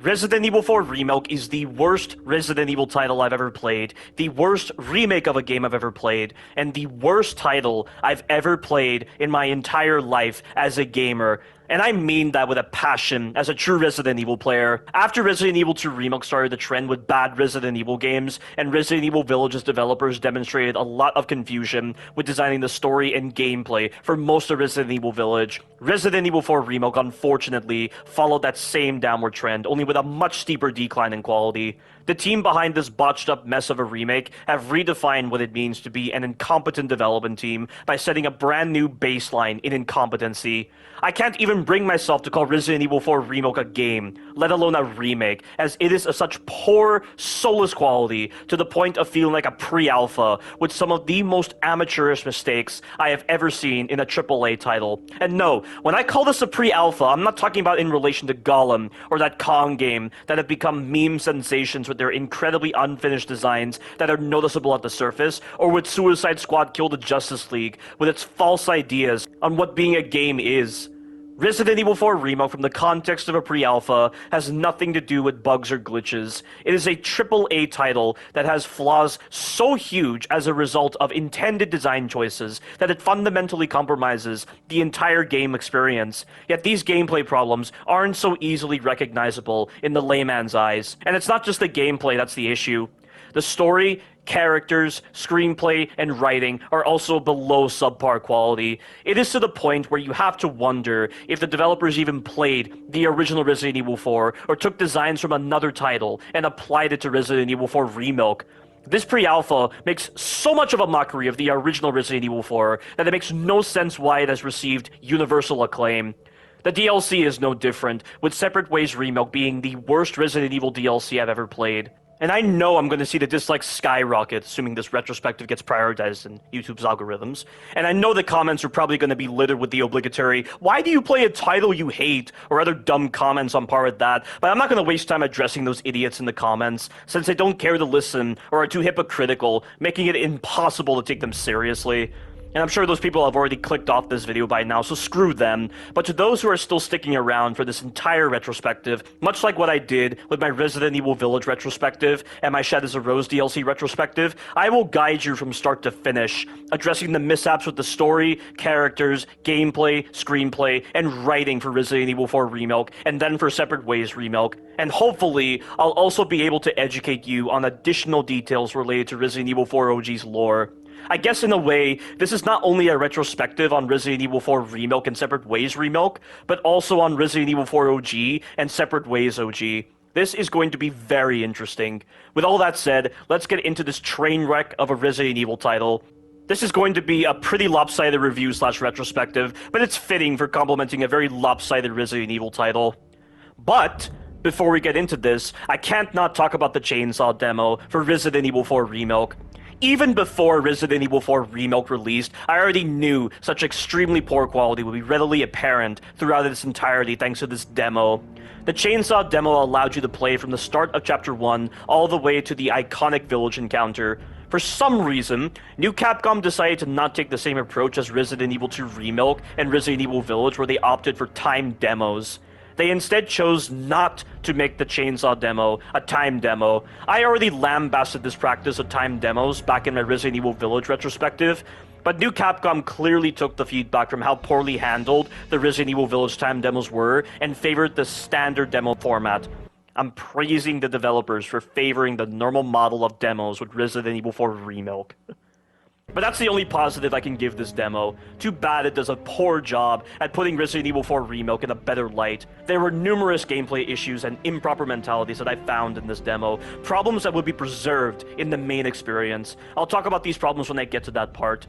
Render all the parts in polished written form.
Resident Evil 4 Remilk is the worst Resident Evil title I've ever played, the worst remake of a game I've ever played, and the worst title I've ever played in my entire life as a gamer. And I mean that with a passion as a true Resident Evil player. After Resident Evil 2 Remake started the trend with bad Resident Evil games, and Resident Evil Village's developers demonstrated a lot of confusion with designing the story and gameplay for most of Resident Evil Village, Resident Evil 4 Remake unfortunately followed that same downward trend, only with a much steeper decline in quality. The team behind this botched up mess of a remake have redefined what it means to be an incompetent development team by setting a brand new baseline in incompetency. I can't even bring myself to call Resident Evil 4 Remake a game, let alone a remake, as it is of such poor, soulless quality to the point of feeling like a pre-alpha with some of the most amateurish mistakes I have ever seen in a AAA title. And no, when I call this a pre-alpha, I'm not talking about in relation to Gollum or that Kong game that have become meme sensations with their incredibly unfinished designs that are noticeable at the surface, or with Suicide Squad Kill the Justice League with its false ideas on what being a game is. Resident Evil 4 Remake, from the context of a pre-alpha, has nothing to do with bugs or glitches. It is a AAA title that has flaws so huge as a result of intended design choices that it fundamentally compromises the entire game experience. Yet these gameplay problems aren't so easily recognizable in the layman's eyes. And it's not just the gameplay that's the issue. The story, characters, screenplay, and writing are also below subpar quality. It is to the point where you have to wonder if the developers even played the original Resident Evil 4 or took designs from another title and applied it to Resident Evil 4 Remake. This pre-alpha makes so much of a mockery of the original Resident Evil 4 that it makes no sense why it has received universal acclaim. The DLC is no different, with Separate Ways Remake being the worst Resident Evil DLC I've ever played. And I know I'm going to see the dislikes skyrocket, assuming this retrospective gets prioritized in YouTube's algorithms. And I know the comments are probably going to be littered with the obligatory, "Why do you play a title you hate?" or other dumb comments on par with that, but I'm not going to waste time addressing those idiots in the comments, since they don't care to listen or are too hypocritical, making it impossible to take them seriously. And I'm sure those people have already clicked off this video by now, so screw them. But to those who are still sticking around for this entire retrospective, much like what I did with my Resident Evil Village retrospective and my Shed as a Rose DLC retrospective, I will guide you from start to finish, addressing the mishaps with the story, characters, gameplay, screenplay, and writing for Resident Evil 4 Remake, and then for Separate Ways Remake. And hopefully, I'll also be able to educate you on additional details related to Resident Evil 4 OG's lore. I guess in a way, this is not only a retrospective on Resident Evil 4 Remake and Separate Ways Remake, but also on Resident Evil 4 OG and Separate Ways OG. This is going to be very interesting. With all that said, let's get into this train wreck of a Resident Evil title. This is going to be a pretty lopsided review slash retrospective, but it's fitting for complementing a very lopsided Resident Evil title. But before we get into this, I can't not talk about the chainsaw demo for Resident Evil 4 Remake. Even before Resident Evil 4 Remake released, I already knew such extremely poor quality would be readily apparent throughout its entirety thanks to this demo. The chainsaw demo allowed you to play from the start of Chapter 1 all the way to the iconic village encounter. For some reason, New Capcom decided to not take the same approach as Resident Evil 2 Remake and Resident Evil Village, where they opted for timed demos. They instead chose not to make the chainsaw demo a timed demo. I already lambasted this practice of timed demos back in my Resident Evil Village retrospective, but New Capcom clearly took the feedback from how poorly handled the Resident Evil Village timed demos were and favored the standard demo format. I'm praising the developers for favoring the normal model of demos with Resident Evil 4 Remake. But that's the only positive I can give this demo. Too bad it does a poor job at putting Resident Evil 4 Remake in a better light. There were numerous gameplay issues and improper mentalities that I found in this demo, problems that would be preserved in the main experience. I'll talk about these problems when I get to that part.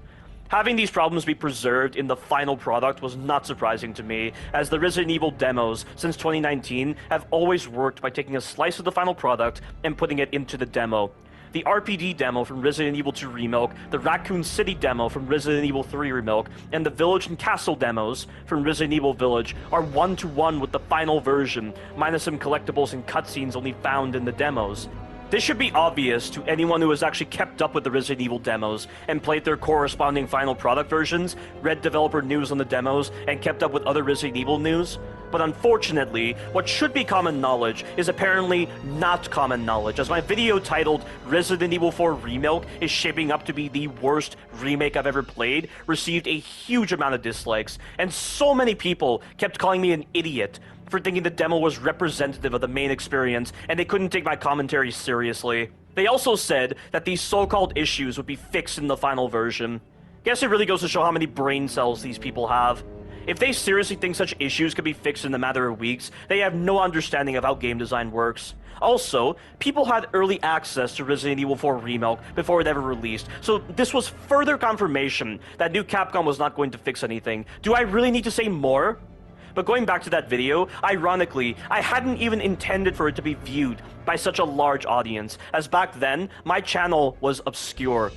Having these problems be preserved in the final product was not surprising to me, as the Resident Evil demos since 2019 have always worked by taking a slice of the final product and putting it into the demo. The RPD demo from Resident Evil 2 Remake, the Raccoon City demo from Resident Evil 3 Remake, and the Village and Castle demos from Resident Evil Village are one-to-one with the final version, minus some collectibles and cutscenes only found in the demos. This should be obvious to anyone who has actually kept up with the Resident Evil demos and played their corresponding final product versions, read developer news on the demos, and kept up with other Resident Evil news. But unfortunately, what should be common knowledge is apparently not common knowledge, as my video titled Resident Evil 4 Remilk is shaping up to be the worst remake I've ever played received a huge amount of dislikes, and so many people kept calling me an idiot for thinking the demo was representative of the main experience and they couldn't take my commentary seriously. They also said that these so-called issues would be fixed in the final version. Guess it really goes to show how many brain cells these people have. If they seriously think such issues could be fixed in a matter of weeks, they have no understanding of how game design works. Also, people had early access to Resident Evil 4 Remilk before it ever released, so this was further confirmation that new Capcom was not going to fix anything. Do I really need to say more? But going back to that video, ironically, I hadn't even intended for it to be viewed by such a large audience, as back then, my channel was obscure.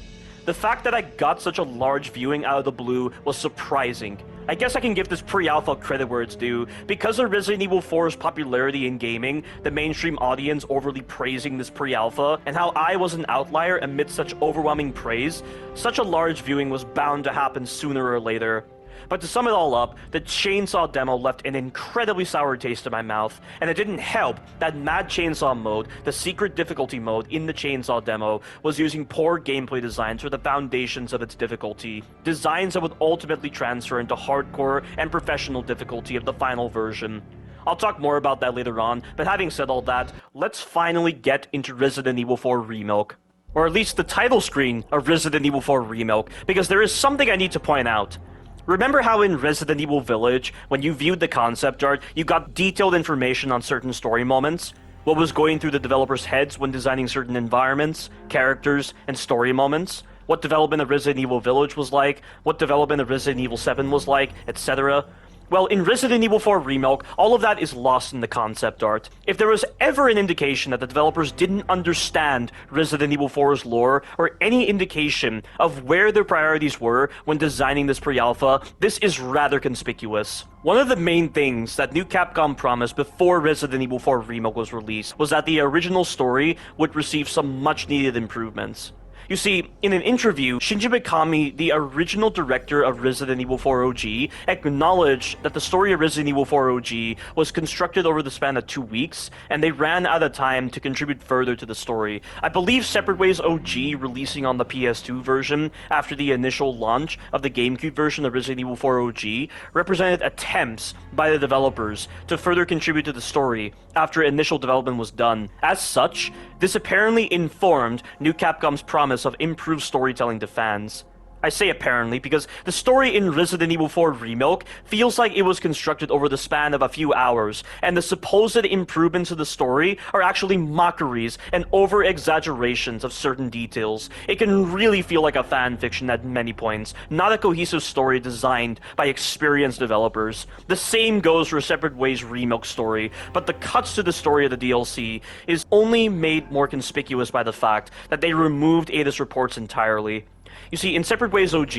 The fact that I got such a large viewing out of the blue was surprising. I guess I can give this pre-alpha credit where it's due. Because of Resident Evil 4's popularity in gaming, the mainstream audience overly praising this pre-alpha, and how I was an outlier amidst such overwhelming praise, such a large viewing was bound to happen sooner or later. But to sum it all up, the Chainsaw demo left an incredibly sour taste in my mouth, and it didn't help that Mad Chainsaw mode, the secret difficulty mode in the Chainsaw demo, was using poor gameplay designs for the foundations of its difficulty. Designs that would ultimately transfer into hardcore and professional difficulty of the final version. I'll talk more about that later on, but having said all that, let's finally get into Resident Evil 4 Remilk. Or at least the title screen of Resident Evil 4 Remilk, because there is something I need to point out. Remember how in Resident Evil Village, when you viewed the concept art, you got detailed information on certain story moments? What was going through the developers' heads when designing certain environments, characters, and story moments? What development of Resident Evil Village was like, what development of Resident Evil 7 was like, etc. Well, in Resident Evil 4 Remilk, all of that is lost in the concept art. If there was ever an indication that the developers didn't understand Resident Evil 4's lore, or any indication of where their priorities were when designing this pre-alpha, this is rather conspicuous. One of the main things that new Capcom promised before Resident Evil 4 Remilk was released was that the original story would receive some much-needed improvements. You see, in an interview, Shinji Mikami, the original director of Resident Evil 4 OG, acknowledged that the story of Resident Evil 4 OG was constructed over the span of 2 weeks, and they ran out of time to contribute further to the story. I believe Separate Ways OG releasing on the PS2 version after the initial launch of the GameCube version of Resident Evil 4 OG represented attempts by the developers to further contribute to the story after initial development was done. As such, this apparently informed new Capcom's promise of improved storytelling to fans. I say apparently because the story in Resident Evil 4 Remilk feels like it was constructed over the span of a few hours, and the supposed improvements to the story are actually mockeries and over-exaggerations of certain details. It can really feel like a fan fiction at many points, not a cohesive story designed by experienced developers. The same goes for Separate Ways Remilk story, but the cuts to the story of the DLC is only made more conspicuous by the fact that they removed Ada's reports entirely. You see, in Separate Ways OG,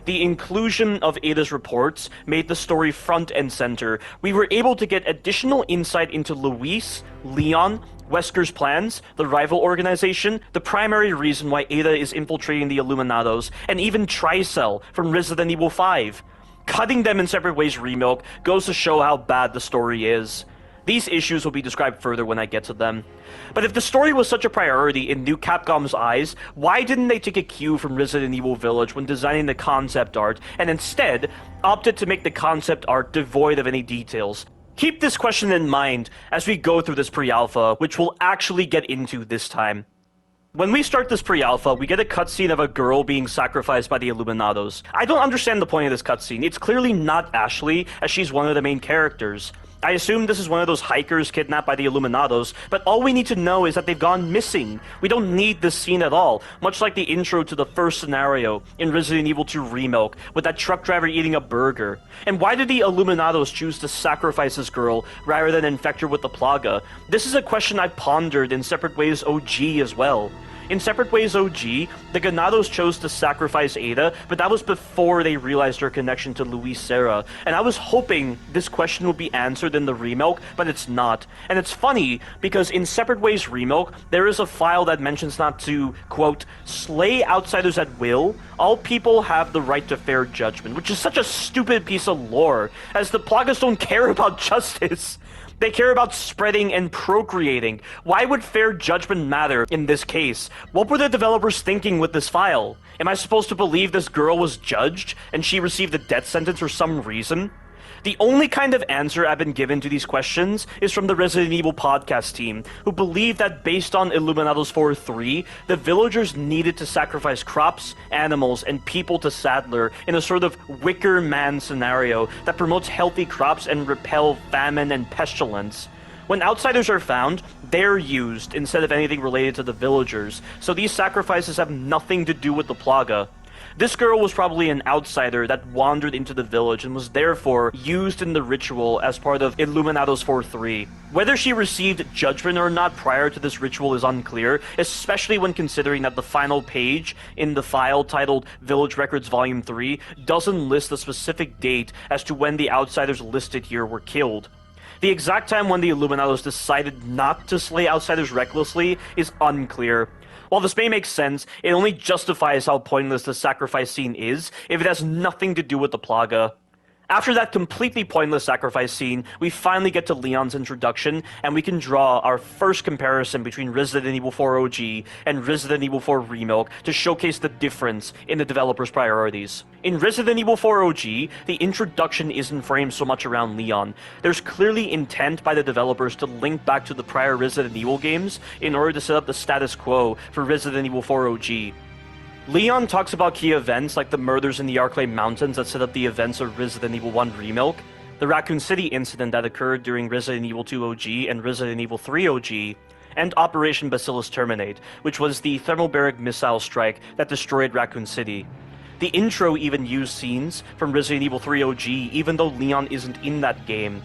the inclusion of Ada's reports made the story front and center. We were able to get additional insight into Luis, Leon, Wesker's plans, the rival organization, the primary reason why Ada is infiltrating the Illuminados, and even Tricell from Resident Evil 5. Cutting them in Separate Ways Remilk goes to show how bad the story is. These issues will be described further when I get to them. But if the story was such a priority in new Capcom's eyes, why didn't they take a cue from Resident Evil Village when designing the concept art, and instead opted to make the concept art devoid of any details? Keep this question in mind as we go through this pre-alpha, which we'll actually get into this time. When we start this pre-alpha, we get a cutscene of a girl being sacrificed by the Illuminados. I don't understand the point of this cutscene. It's clearly not Ashley, as she's one of the main characters. I assume this is one of those hikers kidnapped by the Illuminados, but all we need to know is that they've gone missing. We don't need this scene at all, much like the intro to the first scenario in Resident Evil 2 Remilk, with that truck driver eating a burger. And why did the Illuminados choose to sacrifice this girl rather than infect her with the Plaga? This is a question I've pondered in Separate Ways OG as well. In Separate Ways OG, the Ganados chose to sacrifice Ada, but that was before they realized her connection to Luis Serra, and I was hoping this question would be answered in the Remilk, but it's not. And it's funny, because in Separate Ways Remilk, there is a file that mentions not to, quote, slay outsiders at will. All people have the right to fair judgment, which is such a stupid piece of lore, as the Plagas don't care about justice. They care about spreading and procreating. Why would fair judgment matter in this case? What were the developers thinking with this file? Am I supposed to believe this girl was judged and she received a death sentence for some reason? The only kind of answer I've been given to these questions is from the Resident Evil podcast team, who believe that based on Illuminados 4.3, the villagers needed to sacrifice crops, animals, and people to Sadler in a sort of Wicker Man scenario that promotes healthy crops and repel famine and pestilence. When outsiders are found, they're used instead of anything related to the villagers, so these sacrifices have nothing to do with the Plaga. This girl was probably an outsider that wandered into the village and was therefore used in the ritual as part of Illuminados 4.3. Whether she received judgment or not prior to this ritual is unclear, especially when considering that the final page in the file titled Village Records Volume 3 doesn't list a specific date as to when the outsiders listed here were killed. The exact time when the Illuminados decided not to slay outsiders recklessly is unclear. While this may make sense, it only justifies how pointless the sacrifice scene is if it has nothing to do with the Plaga. After that completely pointless sacrifice scene, we finally get to Leon's introduction, and we can draw our first comparison between Resident Evil 4 OG and Resident Evil 4 Remilk to showcase the difference in the developers' priorities. In Resident Evil 4 OG, the introduction isn't framed so much around Leon. There's clearly intent by the developers to link back to the prior Resident Evil games in order to set up the status quo for Resident Evil 4 OG. Leon talks about key events like the murders in the Arklay Mountains that set up the events of Resident Evil 1 Remilk, the Raccoon City incident that occurred during Resident Evil 2 OG and Resident Evil 3 OG, and Operation Bacillus Terminate, which was the thermobaric missile strike that destroyed Raccoon City. The intro even used scenes from Resident Evil 3 OG, even though Leon isn't in that game.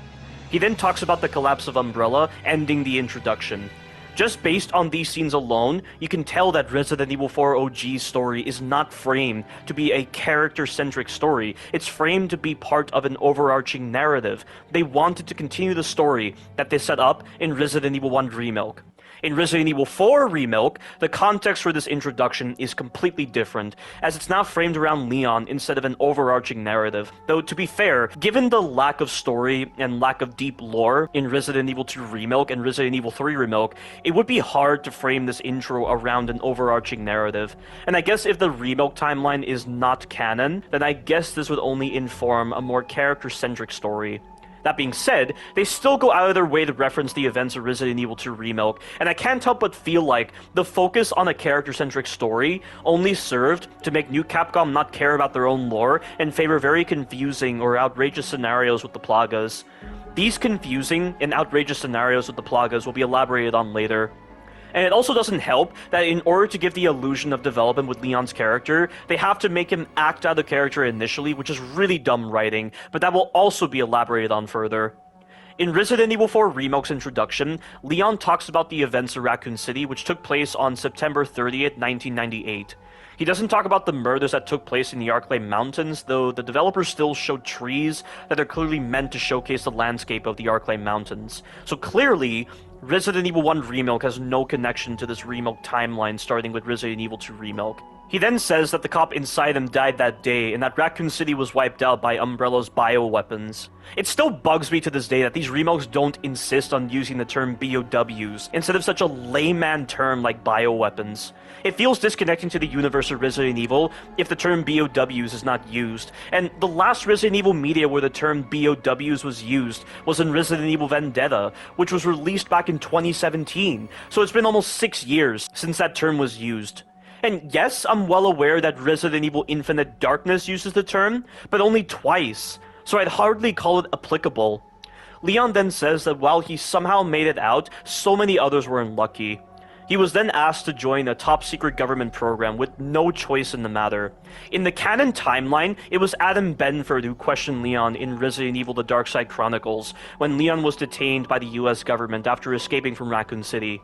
He then talks about the collapse of Umbrella, ending the introduction. Just based on these scenes alone, you can tell that Resident Evil 4 OG's story is not framed to be a character-centric story. It's framed to be part of an overarching narrative. They wanted to continue the story that they set up in Resident Evil 1 Remilk. In Resident Evil 4 Remilk, the context for this introduction is completely different, as it's now framed around Leon instead of an overarching narrative. Though, to be fair, given the lack of story and lack of deep lore in Resident Evil 2 Remilk and Resident Evil 3 Remilk, it would be hard to frame this intro around an overarching narrative. And I guess if the Remilk timeline is not canon, then I guess this would only inform a more character-centric story. That being said, they still go out of their way to reference the events of Resident Evil 2 Remilk, and I can't help but feel like the focus on a character-centric story only served to make new Capcom not care about their own lore and favor very confusing or outrageous scenarios with the Plagas. These confusing and outrageous scenarios with the Plagas will be elaborated on later. And it also doesn't help that in order to give the illusion of development with Leon's character, they have to make him act out of character initially, which is really dumb writing, but that will also be elaborated on further. In Resident Evil 4 Remilk's introduction, Leon talks about the events of Raccoon City, which took place on September 30th, 1998. He doesn't talk about the murders that took place in the Arklay Mountains, though the developers still showed trees that are clearly meant to showcase the landscape of the Arklay Mountains. So clearly, Resident Evil 1 Remilk has no connection to this Remilk timeline starting with Resident Evil 2 Remilk. He then says that the cop inside him died that day and that Raccoon City was wiped out by Umbrella's bioweapons. It still bugs me to this day that these remilks don't insist on using the term BOWs instead of such a layman term like bioweapons. It feels disconnecting to the universe of Resident Evil if the term BOWs is not used, and the last Resident Evil media where the term BOWs was used was in Resident Evil Vendetta, which was released back in 2017, so it's been almost 6 years since that term was used. And yes, I'm well aware that Resident Evil Infinite Darkness uses the term, but only twice, so I'd hardly call it applicable. Leon then says that while he somehow made it out, so many others were unlucky. He was then asked to join a top-secret government program with no choice in the matter. In the canon timeline, it was Adam Benford who questioned Leon in Resident Evil The Dark Side Chronicles, when Leon was detained by the US government after escaping from Raccoon City.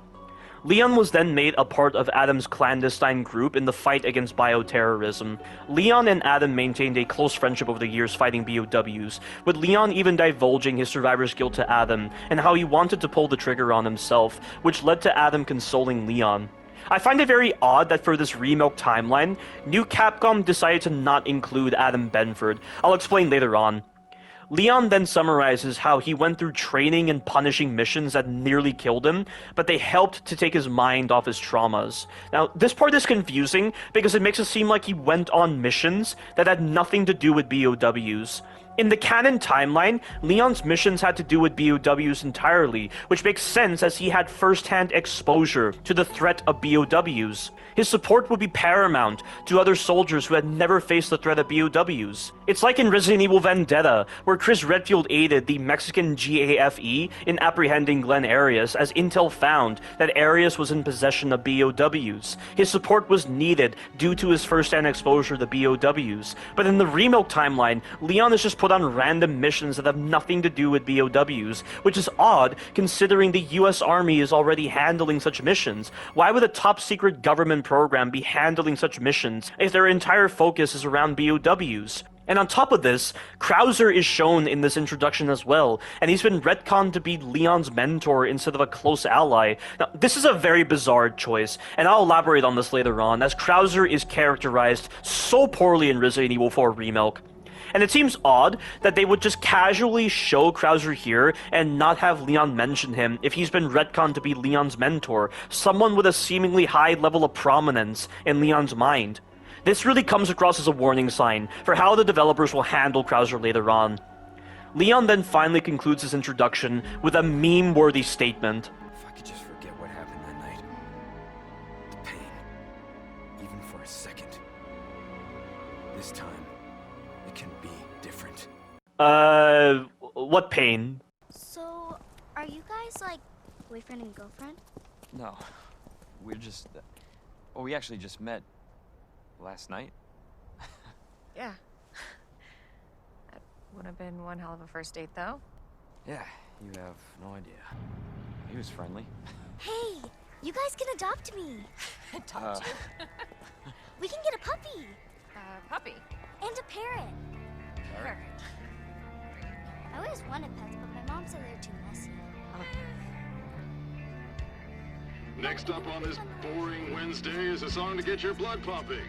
Leon was then made a part of Adam's clandestine group in the fight against bioterrorism. Leon and Adam maintained a close friendship over the years fighting BOWs, with Leon even divulging his survivor's guilt to Adam and how he wanted to pull the trigger on himself, which led to Adam consoling Leon. I find it very odd that for this Remilk timeline, New Capcom decided to not include Adam Benford. I'll explain later on. Leon then summarizes how he went through training and punishing missions that nearly killed him, but they helped to take his mind off his traumas. Now, this part is confusing because it makes it seem like he went on missions that had nothing to do with BOWs. In the canon timeline, Leon's missions had to do with BOWs entirely, which makes sense as he had first-hand exposure to the threat of BOWs. His support would be paramount to other soldiers who had never faced the threat of BOWs. It's like in Resident Evil Vendetta, where Chris Redfield aided the Mexican GAFE in apprehending Glenn Arias as intel found that Arias was in possession of BOWs. His support was needed due to his first-hand exposure to BOWs. But in the Remilk timeline, Leon is just put on random missions that have nothing to do with BOWs, which is odd considering the US Army is already handling such missions. Why would a top-secret government program be handling such missions if their entire focus is around BOWs? And on top of this, Krauser is shown in this introduction as well, and he's been retconned to be Leon's mentor instead of a close ally. Now, this is a very bizarre choice, and I'll elaborate on this later on, as Krauser is characterized so poorly in Resident Evil 4 Remilk. And it seems odd that they would just casually show Krauser here and not have Leon mention him if he's been retconned to be Leon's mentor, someone with a seemingly high level of prominence in Leon's mind. This really comes across as a warning sign for how the developers will handle Krauser later on. Leon then finally concludes his introduction with a meme-worthy statement. If I could just forget what happened that night. The pain. Even for a second. This time, it can be different. What pain? So, are you guys like boyfriend and girlfriend? No, we're just... well, we actually just met last night. Yeah. That would have been one hell of a first date, though. Yeah, you have no idea. He was friendly. Hey, you guys can adopt me. Adopt you. We can get a puppy Puppy. and a parrot. Parrot. I always wanted pets, but my mom said they're too messy. Next up on this boring Wednesday is a song to get your blood pumping.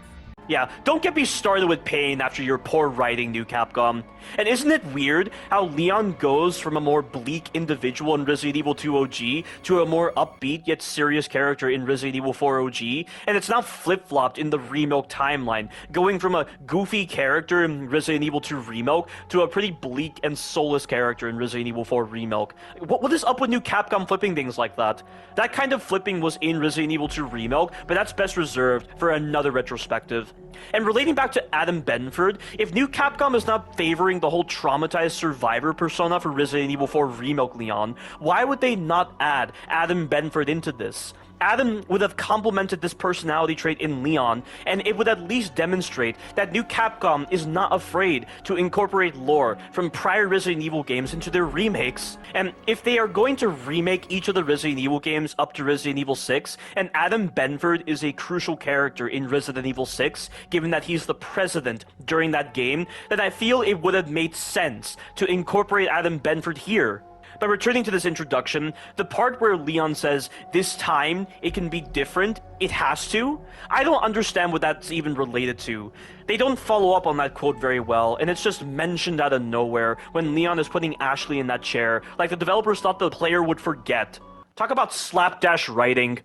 Yeah, don't get me started with pain after your poor writing, New Capcom. And isn't it weird how Leon goes from a more bleak individual in Resident Evil 2 OG to a more upbeat yet serious character in Resident Evil 4 OG, and it's now flip-flopped in the Remilk timeline, going from a goofy character in Resident Evil 2 Remilk to a pretty bleak and soulless character in Resident Evil 4 Remilk. What is up with New Capcom flipping things like that? That kind of flipping was in Resident Evil 2 Remilk, but that's best reserved for another retrospective. And relating back to Adam Benford, if New Capcom is not favoring the whole traumatized survivor persona for Resident Evil 4 Remilk Leon, why would they not add Adam Benford into this? Adam would have complemented this personality trait in Leon, and it would at least demonstrate that New Capcom is not afraid to incorporate lore from prior Resident Evil games into their remakes. And if they are going to remake each of the Resident Evil games up to Resident Evil 6, and Adam Benford is a crucial character in Resident Evil 6, given that he's the president during that game, then I feel it would have made sense to incorporate Adam Benford here. But returning to this introduction, the part where Leon says, this time, it can be different, it has to? I don't understand what that's even related to. They don't follow up on that quote very well, and it's just mentioned out of nowhere when Leon is putting Ashley in that chair, like the developers thought the player would forget. Talk about slapdash writing.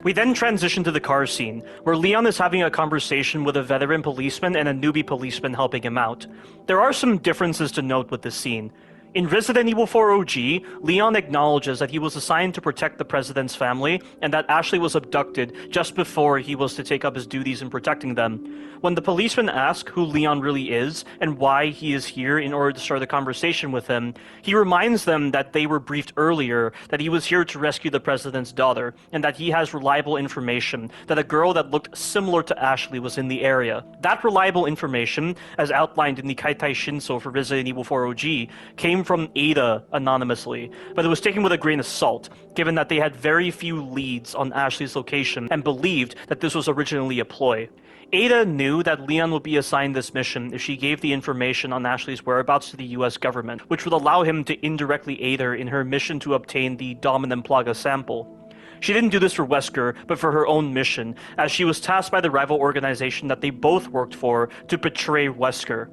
We then transition to the car scene, where Leon is having a conversation with a veteran policeman and a newbie policeman helping him out. There are some differences to note with this scene. In Resident Evil 4 OG, Leon acknowledges that he was assigned to protect the president's family and that Ashley was abducted just before he was to take up his duties in protecting them. When the policeman asks who Leon really is and why he is here in order to start a conversation with him, he reminds them that they were briefed earlier that he was here to rescue the president's daughter and that he has reliable information that a girl that looked similar to Ashley was in the area. That reliable information, as outlined in the Kaitai Shinso for Resident Evil 4 OG, came came from Ada anonymously, but it was taken with a grain of salt, given that they had very few leads on Ashley's location and believed that this was originally a ploy. Ada knew that Leon would be assigned this mission if she gave the information on Ashley's whereabouts to the US government, which would allow him to indirectly aid her in her mission to obtain the Dominant Plaga sample. She didn't do this for Wesker, but for her own mission, as she was tasked by the rival organization that they both worked for to betray Wesker.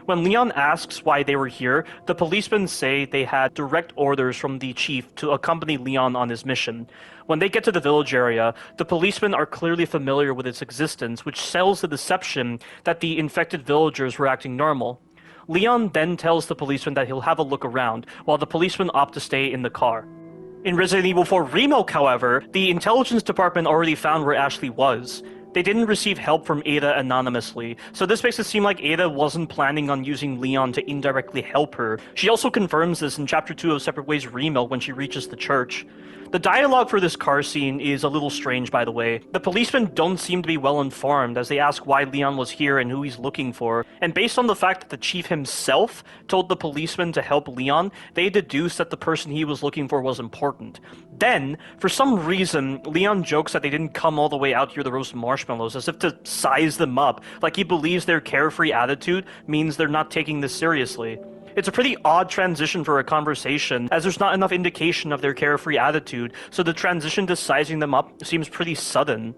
When Leon asks why they were here, the policemen say they had direct orders from the chief to accompany Leon on his mission. When they get to the village area, the policemen are clearly familiar with its existence, which sells the deception that the infected villagers were acting normal. Leon then tells the policeman that he'll have a look around, while the policemen opt to stay in the car. In Resident Evil 4 Remilk, however, the intelligence department already found where Ashley was. They didn't receive help from Ada anonymously, so this makes it seem like Ada wasn't planning on using Leon to indirectly help her. She also confirms this in Chapter 2 of Separate Ways Remilk when she reaches the church. The dialogue for this car scene is a little strange, by the way. The policemen don't seem to be well informed as they ask why Leon was here and who he's looking for, and based on the fact that the chief himself told the policemen to help Leon, they deduce that the person he was looking for was important. Then, for some reason, Leon jokes that they didn't come all the way out here to roast marshmallows, as if to size them up, like he believes their carefree attitude means they're not taking this seriously. It's a pretty odd transition for a conversation, as there's not enough indication of their carefree attitude, so the transition to sizing them up seems pretty sudden.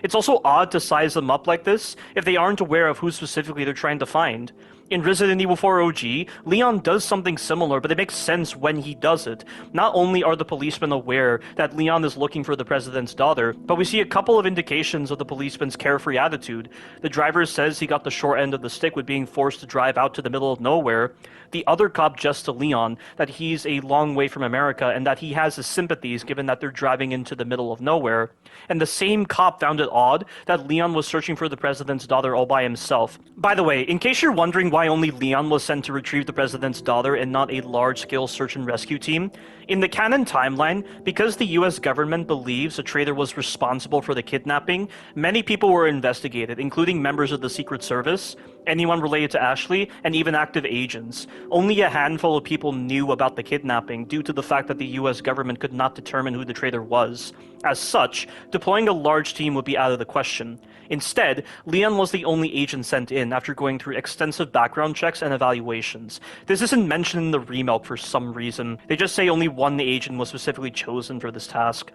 It's also odd to size them up like this if they aren't aware of who specifically they're trying to find. In Resident Evil 4 OG, Leon does something similar, but it makes sense when he does it. Not only are the policemen aware that Leon is looking for the president's daughter, but we see a couple of indications of the policeman's carefree attitude. The driver says he got the short end of the stick with being forced to drive out to the middle of nowhere. The other cop jests to Leon that he's a long way from America and that he has his sympathies given that they're driving into the middle of nowhere. And the same cop found it odd that Leon was searching for the president's daughter all by himself. By the way, in case you're wondering why only Leon was sent to retrieve the president's daughter and not a large-scale search and rescue team, in the canon timeline, because the US government believes a traitor was responsible for the kidnapping, many people were investigated, including members of the Secret Service, anyone related to Ashley, and even active agents. Only a handful of people knew about the kidnapping due to the fact that the US government could not determine who the traitor was. As such, deploying a large team would be out of the question. Instead, Leon was the only agent sent in after going through extensive background checks and evaluations. This isn't mentioned in the Remilk for some reason. They just say only one agent was specifically chosen for this task.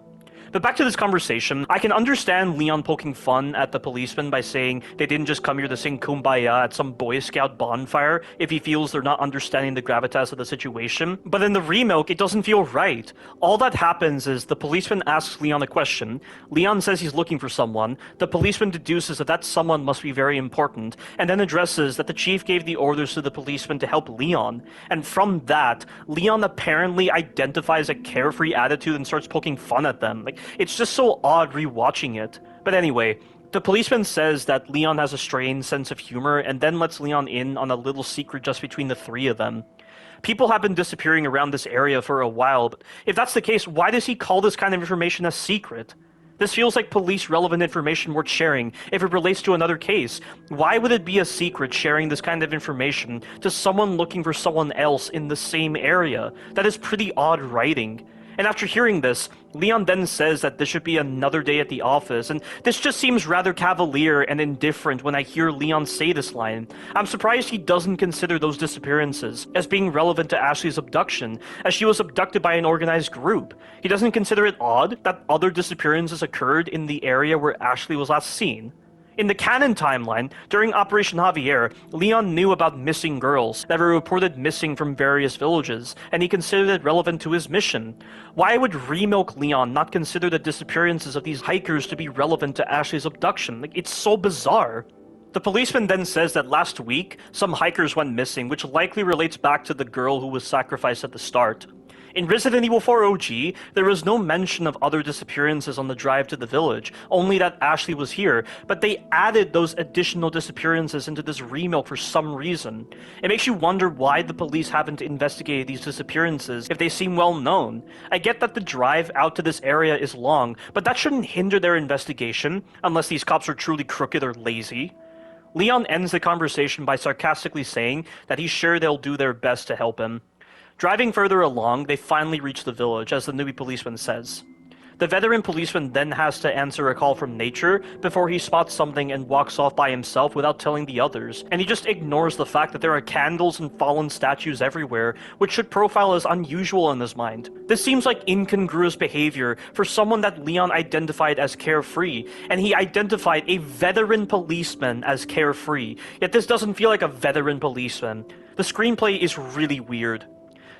But back to this conversation, I can understand Leon poking fun at the policemen by saying they didn't just come here to sing Kumbaya at some Boy Scout bonfire if he feels they're not understanding the gravitas of the situation. But in the Remilk, it doesn't feel right. All that happens is the policeman asks Leon a question, Leon says he's looking for someone, the policeman deduces that that someone must be very important, and then addresses that the chief gave the orders to the policeman to help Leon. And from that, Leon apparently identifies a carefree attitude and starts poking fun at them. It's just so odd rewatching it. But anyway, the policeman says that Leon has a strange sense of humor and then lets Leon in on a little secret just between the three of them. People have been disappearing around this area for a while, but if that's the case, why does he call this kind of information a secret? This feels like police-relevant information worth sharing if it relates to another case. Why would it be a secret sharing this kind of information to someone looking for someone else in the same area? That is pretty odd writing. And after hearing this, Leon then says that this should be another day at the office, and this just seems rather cavalier and indifferent when I hear Leon say this line. I'm surprised he doesn't consider those disappearances as being relevant to Ashley's abduction, as she was abducted by an organized group. He doesn't consider it odd that other disappearances occurred in the area where Ashley was last seen. In the canon timeline, during Operation Javier, Leon knew about missing girls that were reported missing from various villages, and he considered it relevant to his mission. Why would Remilk Leon not consider the disappearances of these hikers to be relevant to Ashley's abduction? It's so bizarre. The policeman then says that last week, some hikers went missing, which likely relates back to the girl who was sacrificed at the start. In Resident Evil 4 OG, there was no mention of other disappearances on the drive to the village, only that Ashley was here, but they added those additional disappearances into this Remilk for some reason. It makes you wonder why the police haven't investigated these disappearances if they seem well known. I get that the drive out to this area is long, but that shouldn't hinder their investigation, unless these cops are truly crooked or lazy. Leon ends the conversation by sarcastically saying that he's sure they'll do their best to help him. Driving further along, they finally reach the village, as the newbie policeman says. The veteran policeman then has to answer a call from nature before he spots something and walks off by himself without telling the others, and he just ignores the fact that there are candles and fallen statues everywhere, which should profile as unusual in his mind. This seems like incongruous behavior for someone that Leon identified as carefree, and he identified a veteran policeman as carefree, yet this doesn't feel like a veteran policeman. The screenplay is really weird.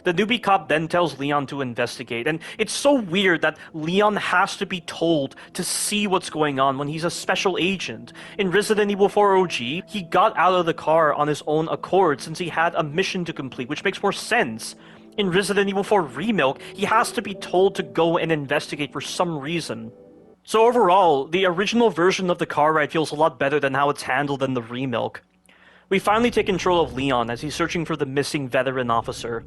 The newbie cop then tells Leon to investigate, and it's so weird that Leon has to be told to see what's going on when he's a special agent. In Resident Evil 4 OG, he got out of the car on his own accord since he had a mission to complete, which makes more sense. In Resident Evil 4 Remilk, he has to be told to go and investigate for some reason. So overall, the original version of the car ride feels a lot better than how it's handled in the Remilk. We finally take control of Leon as he's searching for the missing veteran officer.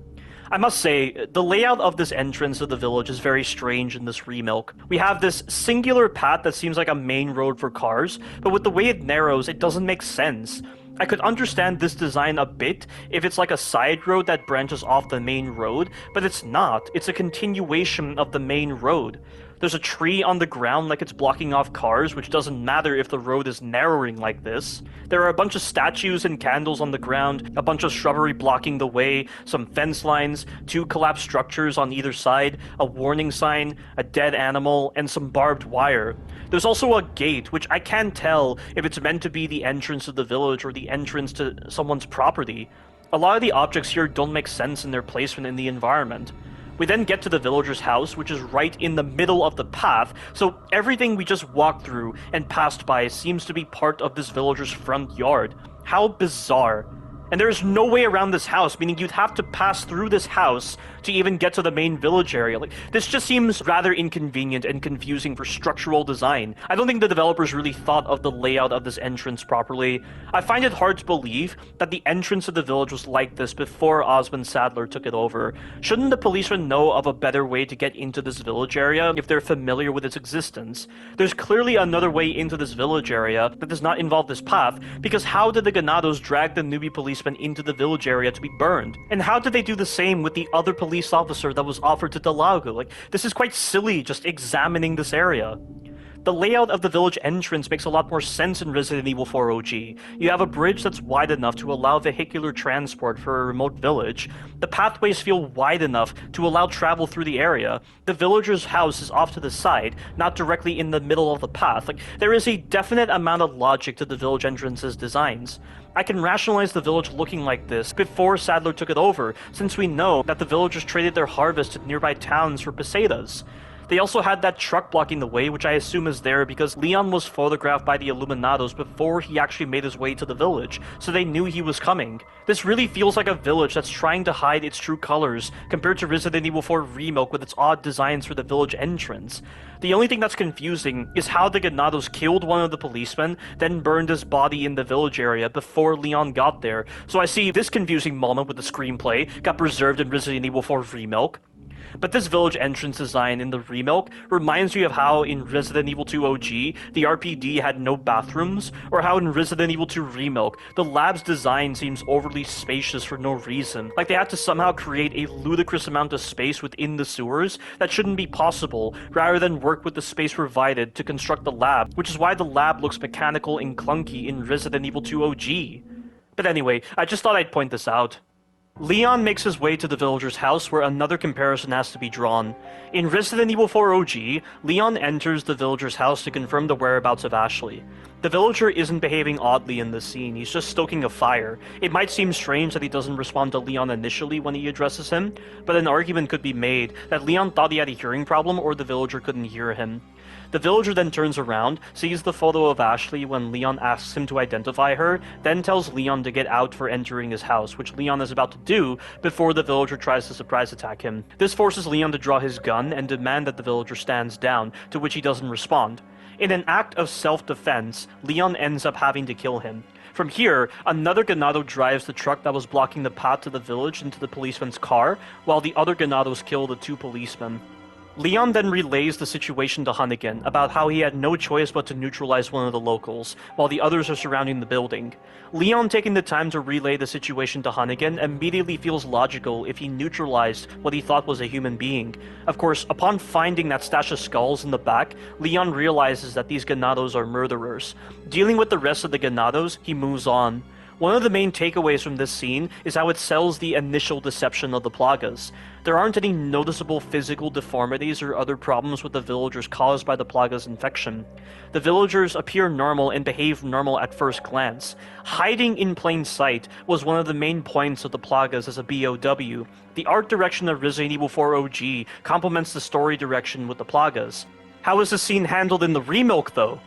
I must say, the layout of this entrance to the village is very strange in this Remilk. We have this singular path that seems like a main road for cars, but with the way it narrows, it doesn't make sense. I could understand this design a bit if it's like a side road that branches off the main road, but it's not. It's a continuation of the main road. There's a tree on the ground like it's blocking off cars, which doesn't matter if the road is narrowing like this. There are a bunch of statues and candles on the ground, a bunch of shrubbery blocking the way, some fence lines, 2 collapsed structures on either side, a warning sign, a dead animal, and some barbed wire. There's also a gate, which I can't tell if it's meant to be the entrance of the village or the entrance to someone's property. A lot of the objects here don't make sense in their placement in the environment. We then get to the villager's house, which is right in the middle of the path, so everything we just walked through and passed by seems to be part of this villager's front yard. How bizarre. And there is no way around this house, meaning you'd have to pass through this house to even get to the main village area. Like, this just seems rather inconvenient and confusing for structural design. I don't think the developers really thought of the layout of this entrance properly. I find it hard to believe that the entrance of the village was like this before Osmond Sadler took it over. Shouldn't the policemen know of a better way to get into this village area if they're familiar with its existence? There's clearly another way into this village area that does not involve this path, because how did the Ganados drag the newbie policeman into the village area to be burned? And how did they do the same with the other police officer that was offered to Delago? Like, this is quite silly just examining this area. The layout of the village entrance makes a lot more sense in Resident Evil 4 OG. You have a bridge that's wide enough to allow vehicular transport for a remote village. The pathways feel wide enough to allow travel through the area. The villager's house is off to the side, not directly in the middle of the path. Like, there is a definite amount of logic to the village entrance's designs. I can rationalize the village looking like this before Sadler took it over, since we know that the villagers traded their harvest to nearby towns for pesetas. They also had that truck blocking the way, which I assume is there because Leon was photographed by the Illuminados before he actually made his way to the village, so they knew he was coming. This really feels like a village that's trying to hide its true colors, compared to Resident Evil 4 Remilk with its odd designs for the village entrance. The only thing that's confusing is how the Ganados killed one of the policemen, then burned his body in the village area before Leon got there, so I see this confusing moment with the screenplay got preserved in Resident Evil 4 Remilk. But this village entrance design in the Remilk reminds me of how in Resident Evil 2 OG, the RPD had no bathrooms, or how in Resident Evil 2 Remilk, the lab's design seems overly spacious for no reason. Like they had to somehow create a ludicrous amount of space within the sewers that shouldn't be possible, rather than work with the space provided to construct the lab, which is why the lab looks mechanical and clunky in Resident Evil 2 OG. But anyway, I just thought I'd point this out. Leon makes his way to the villager's house, where another comparison has to be drawn. In Resident Evil 4 OG, Leon enters the villager's house to confirm the whereabouts of Ashley. The villager isn't behaving oddly in this scene, he's just stoking a fire. It might seem strange that he doesn't respond to Leon initially when he addresses him, but an argument could be made that Leon thought he had a hearing problem or the villager couldn't hear him. The villager then turns around, sees the photo of Ashley when Leon asks him to identify her, then tells Leon to get out for entering his house, which Leon is about to do before the villager tries to surprise attack him. This forces Leon to draw his gun and demand that the villager stands down, to which he doesn't respond. In an act of self-defense, Leon ends up having to kill him. From here, another Ganado drives the truck that was blocking the path to the village into the policeman's car, while the other Ganados kill the 2 policemen. Leon then relays the situation to Hunnigan about how he had no choice but to neutralize one of the locals, while the others are surrounding the building. Leon, taking the time to relay the situation to Hunnigan, immediately feels logical if he neutralized what he thought was a human being. Of course, upon finding that stash of skulls in the back, Leon realizes that these ganados are murderers. Dealing with the rest of the ganados, he moves on. One of the main takeaways from this scene is how it sells the initial deception of the Plagas. There aren't any noticeable physical deformities or other problems with the villagers caused by the Plagas infection. The villagers appear normal and behave normal at first glance. Hiding in plain sight was one of the main points of the Plagas as a BOW. The art direction of Resident Evil 4 OG complements the story direction with the Plagas. How is this scene handled in the Remilk though?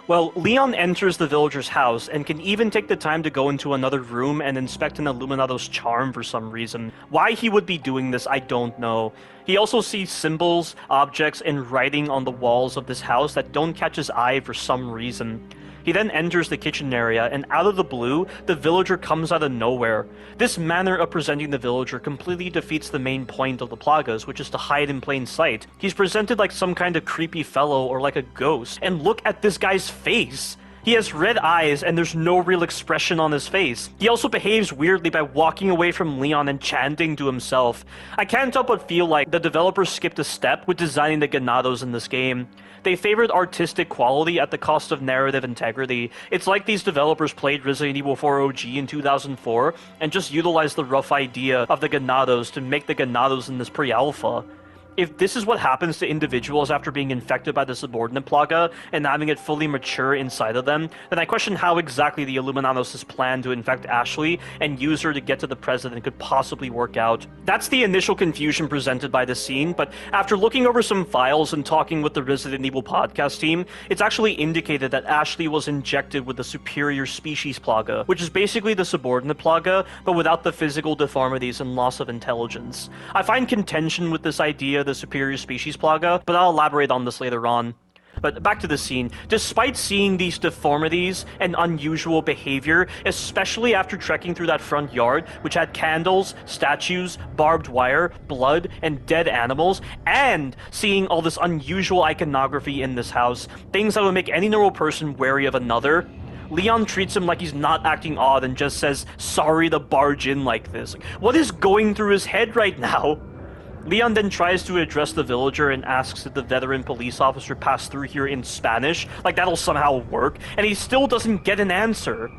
Well, Leon enters the villager's house and can even take the time to go into another room and inspect an Illuminado's charm for some reason. Why he would be doing this, I don't know. He also sees symbols, objects, and writing on the walls of this house that don't catch his eye for some reason. He then enters the kitchen area, and out of the blue, the villager comes out of nowhere. This manner of presenting the villager completely defeats the main point of the Plagas, which is to hide in plain sight. He's presented like some kind of creepy fellow or like a ghost, and look at this guy's face! He has red eyes and there's no real expression on his face. He also behaves weirdly by walking away from Leon and chanting to himself. I can't help but feel like the developers skipped a step with designing the ganados in this game. They favored artistic quality at the cost of narrative integrity. It's like these developers played Resident Evil 4 OG in 2004 and just utilized the rough idea of the ganados to make the ganados in this pre-alpha. If this is what happens to individuals after being infected by the subordinate plaga and having it fully mature inside of them, then I question how exactly the Illuminados' plan to infect Ashley and use her to get to the president could possibly work out. That's the initial confusion presented by this scene, but after looking over some files and talking with the Resident Evil podcast team, it's actually indicated that Ashley was injected with the superior species plaga, which is basically the subordinate plaga, but without the physical deformities and loss of intelligence. I find contention with this idea the superior species plaga, but I'll elaborate on this later on. But back to the scene. Despite seeing these deformities and unusual behavior, especially after trekking through that front yard, which had candles, statues, barbed wire, blood, and dead animals, and seeing all this unusual iconography in this house, things that would make any normal person wary of another, Leon treats him like he's not acting odd and just says, "Sorry to barge in like this." What is going through his head right now? Leon then tries to address the villager and asks if the veteran police officer passed through here in Spanish, like that'll somehow work, and he still doesn't get an answer.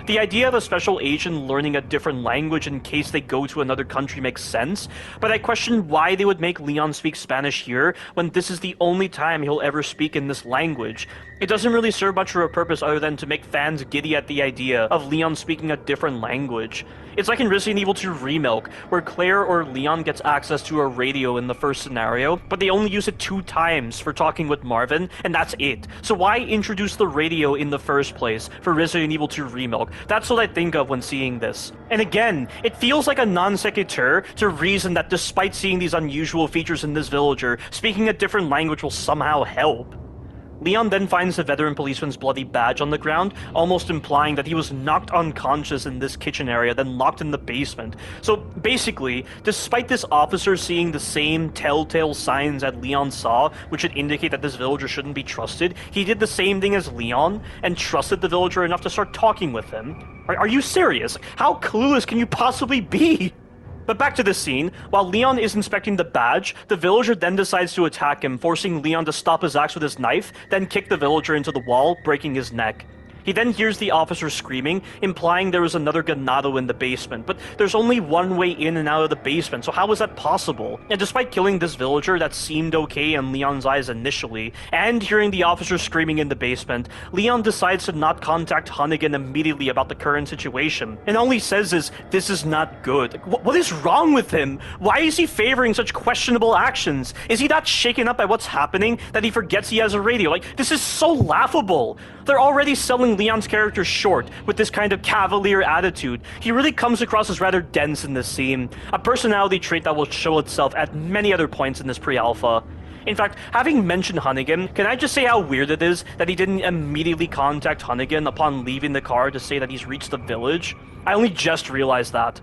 The idea of a special agent learning a different language in case they go to another country makes sense, but I question why they would make Leon speak Spanish here when this is the only time he'll ever speak in this language. It doesn't really serve much of a purpose other than to make fans giddy at the idea of Leon speaking a different language. It's like in Resident Evil 2 Remilk, where Claire or Leon gets access to a radio in the first scenario, but they only use it 2 times for talking with Marvin, and that's it. So why introduce the radio in the first place for Resident Evil 2 Remilk? That's what I think of when seeing this. And again, it feels like a non sequitur to reason that despite seeing these unusual features in this villager, speaking a different language will somehow help. Leon then finds the veteran policeman's bloody badge on the ground, almost implying that he was knocked unconscious in this kitchen area, then locked in the basement. So basically, despite this officer seeing the same telltale signs that Leon saw, which should indicate that this villager shouldn't be trusted, he did the same thing as Leon, and trusted the villager enough to start talking with him. Are you serious? How clueless can you possibly be? But back to the scene, while Leon is inspecting the badge, the villager then decides to attack him, forcing Leon to stop his acts with his knife, then kick the villager into the wall, breaking his neck. He then hears the officer screaming, implying there was another ganado in the basement, but there's only one way in and out of the basement, so how is that possible? And despite killing this villager that seemed okay in Leon's eyes initially, and hearing the officer screaming in the basement, Leon decides to not contact Hunnigan immediately about the current situation, and all he says is, "This is not good." What is wrong with him? Why is he favoring such questionable actions? Is he that shaken up by what's happening that he forgets he has a radio? This is so laughable. They're already selling Leon's character short with this kind of cavalier attitude. He really comes across as rather dense in this scene, a personality trait that will show itself at many other points in this pre-alpha. In fact, having mentioned Hunnigan, can I just say how weird it is that he didn't immediately contact Hunnigan upon leaving the car to say that he's reached the village? I only just realized that.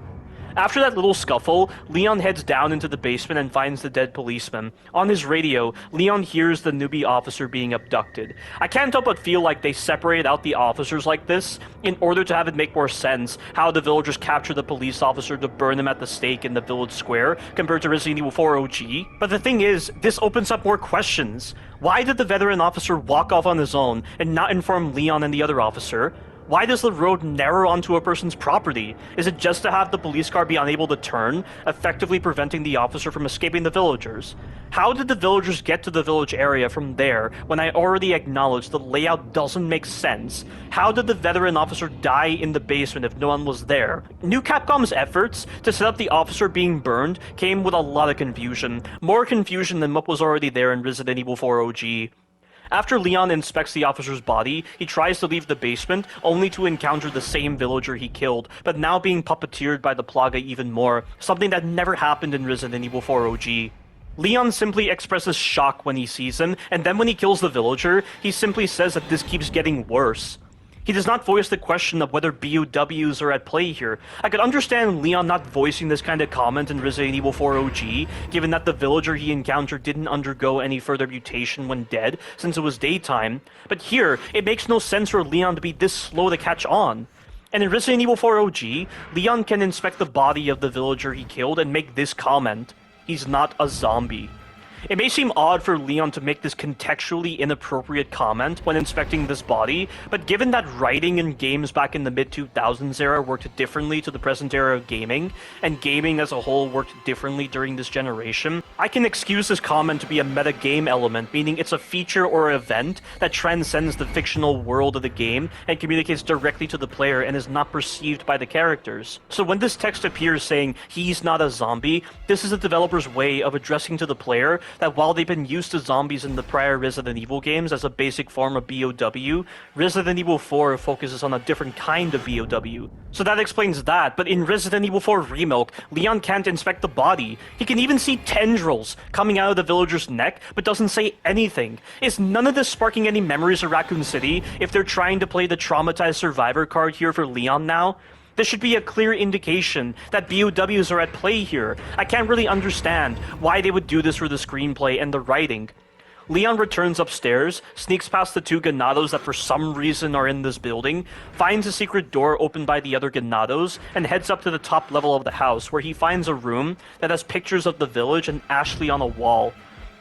After that little scuffle, Leon heads down into the basement and finds the dead policeman. On his radio, Leon hears the newbie officer being abducted. I can't help but feel like they separated out the officers like this in order to have it make more sense how the villagers capture the police officer to burn him at the stake in the village square compared to Resident Evil 4 OG. But the thing is, this opens up more questions. Why did the veteran officer walk off on his own and not inform Leon and the other officer? Why does the road narrow onto a person's property? Is it just to have the police car be unable to turn, effectively preventing the officer from escaping the villagers? How did the villagers get to the village area from there when I already acknowledged the layout doesn't make sense? How did the veteran officer die in the basement if no one was there? New Capcom's efforts to set up the officer being burned came with a lot of confusion. More confusion than what was already there in Resident Evil 4 OG. After Leon inspects the officer's body, he tries to leave the basement, only to encounter the same villager he killed, but now being puppeteered by the Plaga even more, something that never happened in Resident Evil 4 OG. Leon simply expresses shock when he sees him, and then when he kills the villager, he simply says that this keeps getting worse. He does not voice the question of whether BOWs are at play here. I could understand Leon not voicing this kind of comment in Resident Evil 4 OG, given that the villager he encountered didn't undergo any further mutation when dead, since it was daytime, but here, it makes no sense for Leon to be this slow to catch on. And in Resident Evil 4 OG, Leon can inspect the body of the villager he killed and make this comment: he's not a zombie. It may seem odd for Leon to make this contextually inappropriate comment when inspecting this body, but given that writing in games back in the mid-2000s era worked differently to the present era of gaming, and gaming as a whole worked differently during this generation, I can excuse this comment to be a meta-game element, meaning it's a feature or event that transcends the fictional world of the game and communicates directly to the player and is not perceived by the characters. So when this text appears saying, "he's not a zombie," this is the developer's way of addressing to the player that while they've been used to zombies in the prior Resident Evil games as a basic form of BOW, Resident Evil 4 focuses on a different kind of BOW. So that explains that, but in Resident Evil 4 Remilk, Leon can't inspect the body. He can even see tendrils coming out of the villager's neck, but doesn't say anything. Is none of this sparking any memories of Raccoon City if they're trying to play the traumatized survivor card here for Leon now? This should be a clear indication that BOWs are at play here. I can't really understand why they would do this for the screenplay and the writing. Leon returns upstairs, sneaks past the two ganados that for some reason are in this building, finds a secret door opened by the other ganados, and heads up to the top level of the house where he finds a room that has pictures of the village and Ashley on a wall.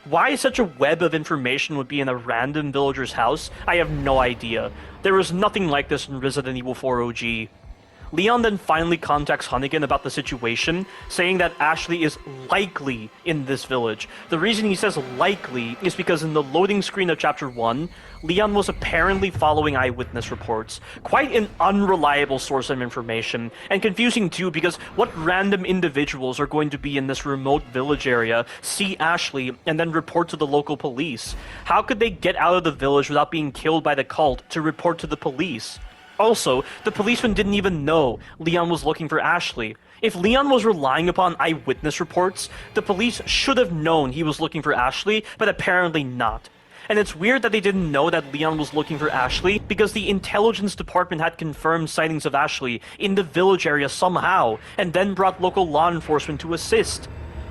Why such a web of information would be in a random villager's house, I have no idea. There is nothing like this in Resident Evil 4 OG. Leon then finally contacts Hunnigan about the situation, saying that Ashley is likely in this village. The reason he says likely is because in the loading screen of Chapter 1, Leon was apparently following eyewitness reports. Quite an unreliable source of information, and confusing too because what random individuals are going to be in this remote village area, see Ashley, and then report to the local police? How could they get out of the village without being killed by the cult to report to the police? Also, the policeman didn't even know Leon was looking for Ashley. If Leon was relying upon eyewitness reports, the police should have known he was looking for Ashley, but apparently not. And it's weird that they didn't know that Leon was looking for Ashley because the intelligence department had confirmed sightings of Ashley in the village area somehow, and then brought local law enforcement to assist.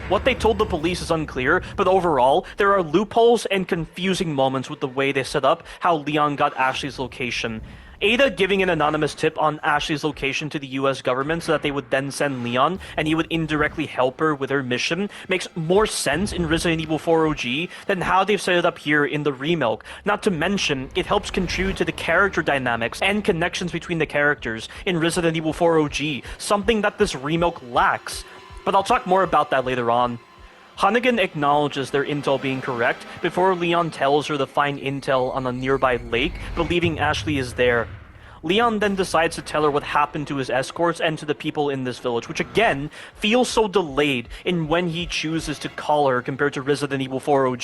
What they told the police is unclear, but overall, there are loopholes and confusing moments with the way they set up how Leon got Ashley's location. Ada giving an anonymous tip on Ashley's location to the US government so that they would then send Leon and he would indirectly help her with her mission makes more sense in Resident Evil 4 OG than how they've set it up here in the Remilk. Not to mention, it helps contribute to the character dynamics and connections between the characters in Resident Evil 4 OG, something that this Remilk lacks. But I'll talk more about that later on. Hunnigan acknowledges their intel being correct before Leon tells her to find intel on a nearby lake, believing Ashley is there. Leon then decides to tell her what happened to his escorts and to the people in this village, which again feels so delayed in when he chooses to call her compared to Resident Evil 4 OG.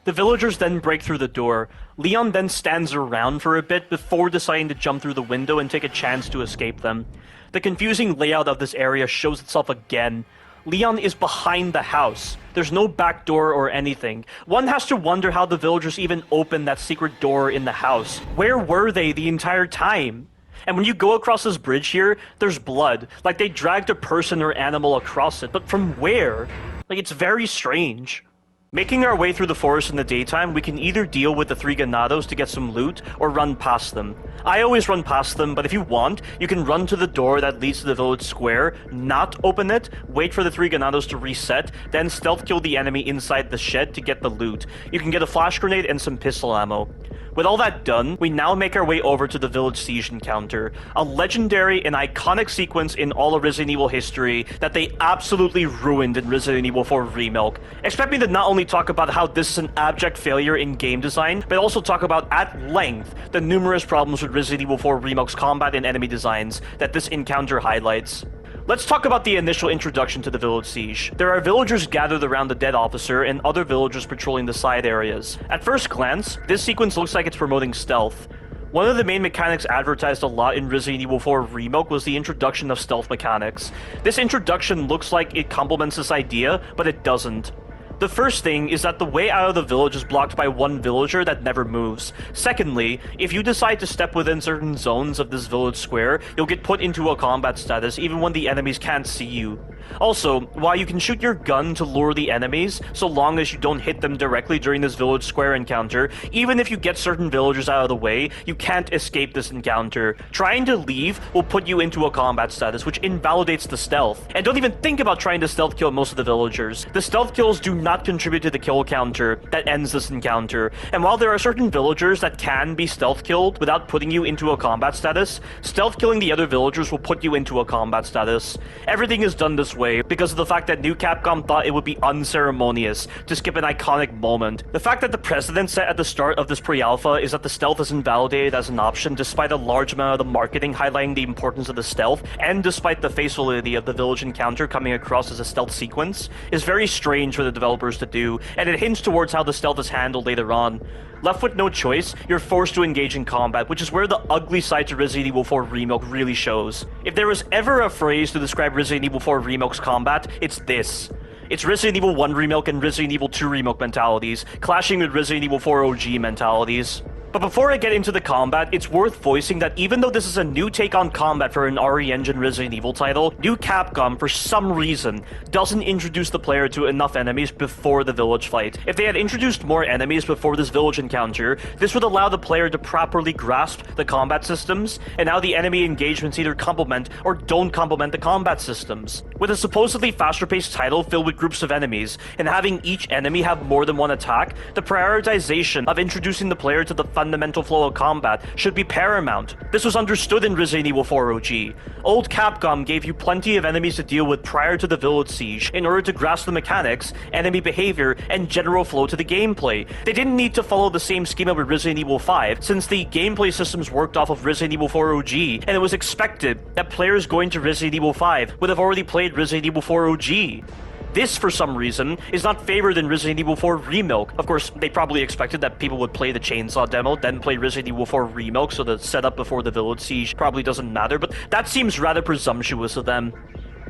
The villagers then break through the door. Leon then stands around for a bit before deciding to jump through the window and take a chance to escape them. The confusing layout of this area shows itself again. Leon is behind the house. There's no back door or anything. One has to wonder how the villagers even opened that secret door in the house. Where were they the entire time? And when you go across this bridge here, there's blood. Like, they dragged a person or animal across it, but from where? Like, it's very strange. Making our way through the forest in the daytime, we can either deal with the 3 ganados to get some loot, or run past them. I always run past them, but if you want, you can run to the door that leads to the village square, not open it, wait for the 3 ganados to reset, then stealth kill the enemy inside the shed to get the loot. You can get a flash grenade and some pistol ammo. With all that done, we now make our way over to the village siege encounter, a legendary and iconic sequence in all of Resident Evil history that they absolutely ruined in Resident Evil 4 Remilk. Expect me to not only talk about how this is an abject failure in game design, but also talk about at length the numerous problems with Resident Evil 4 Remilk's combat and enemy designs that this encounter highlights. Let's talk about the initial introduction to the village siege. There are villagers gathered around the dead officer and other villagers patrolling the side areas. At first glance, this sequence looks like it's promoting stealth. One of the main mechanics advertised a lot in Resident Evil 4 Remilk was the introduction of stealth mechanics. This introduction looks like it complements this idea, but it doesn't. The first thing is that the way out of the village is blocked by one villager that never moves. Secondly, if you decide to step within certain zones of this village square, you'll get put into a combat status even when the enemies can't see you. Also, while you can shoot your gun to lure the enemies, so long as you don't hit them directly during this village square encounter, even if you get certain villagers out of the way, you can't escape this encounter. Trying to leave will put you into a combat status, which invalidates the stealth. And don't even think about trying to stealth kill most of the villagers. The stealth kills do not contribute to the kill counter that ends this encounter. And while there are certain villagers that can be stealth killed without putting you into a combat status, stealth killing the other villagers will put you into a combat status. Everything is done this way because of the fact that New Capcom thought it would be unceremonious to skip an iconic moment. The fact that the precedent set at the start of this pre-alpha is that the stealth is invalidated as an option despite a large amount of the marketing highlighting the importance of the stealth, and despite the face validity of the village encounter coming across as a stealth sequence, is very strange for the developers to do, and it hints towards how the stealth is handled later on. Left with no choice, you're forced to engage in combat, which is where the ugly side to Resident Evil 4 Remilk really shows. If there was ever a phrase to describe Resident Evil 4 Remilk's combat, it's this. It's Resident Evil 1 Remilk and Resident Evil 2 Remilk mentalities, clashing with Resident Evil 4 OG mentalities. But before I get into the combat, it's worth voicing that even though this is a new take on combat for an RE Engine Resident Evil title, New Capcom, for some reason, doesn't introduce the player to enough enemies before the village fight. If they had introduced more enemies before this village encounter, this would allow the player to properly grasp the combat systems, and how the enemy engagements either complement or don't complement the combat systems. With a supposedly faster-paced title filled with groups of enemies, and having each enemy have more than one attack, the prioritization of introducing the player to the fundamental flow of combat should be paramount. This was understood in Resident Evil 4 OG. Old Capcom gave you plenty of enemies to deal with prior to the village siege in order to grasp the mechanics, enemy behavior, and general flow to the gameplay. They didn't need to follow the same schema with Resident Evil 5, since the gameplay systems worked off of Resident Evil 4 OG, and it was expected that players going to Resident Evil 5 would have already played Resident Evil 4 OG. This, for some reason, is not favored in Resident Evil 4 Remilk. Of course, they probably expected that people would play the Chainsaw demo, then play Resident Evil 4 Remilk, so the setup before the village siege probably doesn't matter, but that seems rather presumptuous of them.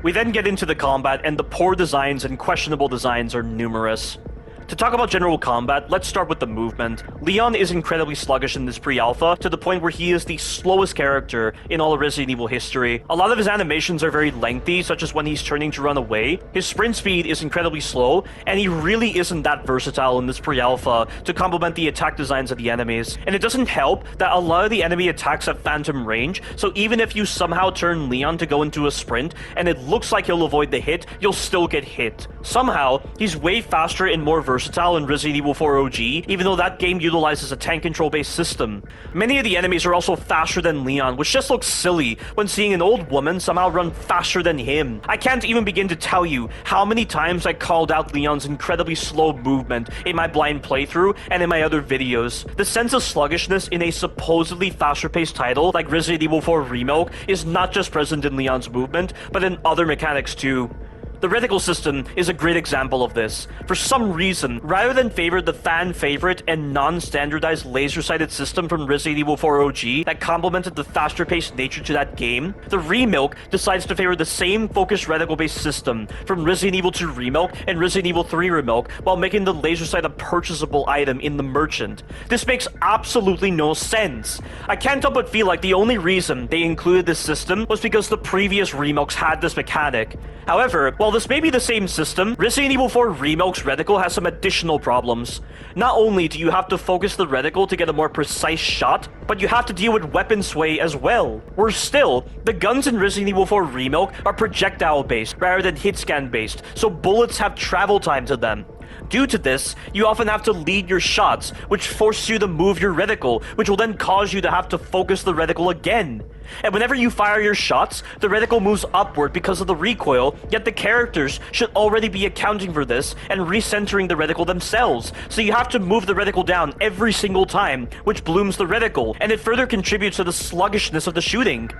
We then get into the combat, and the poor designs and questionable designs are numerous. To talk about general combat, let's start with the movement. Leon is incredibly sluggish in this pre-alpha, to the point where he is the slowest character in all of Resident Evil history. A lot of his animations are very lengthy, such as when he's turning to run away. His sprint speed is incredibly slow, and he really isn't that versatile in this pre-alpha to complement the attack designs of the enemies. And it doesn't help that a lot of the enemy attacks have phantom range, so even if you somehow turn Leon to go into a sprint, and it looks like he'll avoid the hit, you'll still get hit. Somehow, he's way faster and more versatile in Resident Evil 4 OG, even though that game utilizes a tank control based system. Many of the enemies are also faster than Leon, which just looks silly when seeing an old woman somehow run faster than him. I can't even begin to tell you how many times I called out Leon's incredibly slow movement in my blind playthrough and in my other videos. The sense of sluggishness in a supposedly faster paced title like Resident Evil 4 Remilk is not just present in Leon's movement, but in other mechanics too. The reticle system is a great example of this. For some reason, rather than favor the fan favorite and non-standardized laser-sighted system from Resident Evil 4 OG that complemented the faster-paced nature to that game, the Remilk decides to favor the same focused reticle-based system from Resident Evil 2 Remilk and Resident Evil 3 Remilk while making the laser sight a purchasable item in the merchant. This makes absolutely no sense. I can't help but feel like the only reason they included this system was because the previous Remilks had this mechanic. However, while this may be the same system, Resident Evil 4 Remilk's reticle has some additional problems. Not only do you have to focus the reticle to get a more precise shot, but you have to deal with weapon sway as well. Worse still, the guns in Resident Evil 4 Remilk are projectile-based rather than hit-scan-based, so bullets have travel time to them. Due to this, you often have to lead your shots, which forces you to move your reticle, which will then cause you to have to focus the reticle again. And whenever you fire your shots, the reticle moves upward because of the recoil, yet the characters should already be accounting for this and recentering the reticle themselves, so you have to move the reticle down every single time, which blooms the reticle, and it further contributes to the sluggishness of the shooting.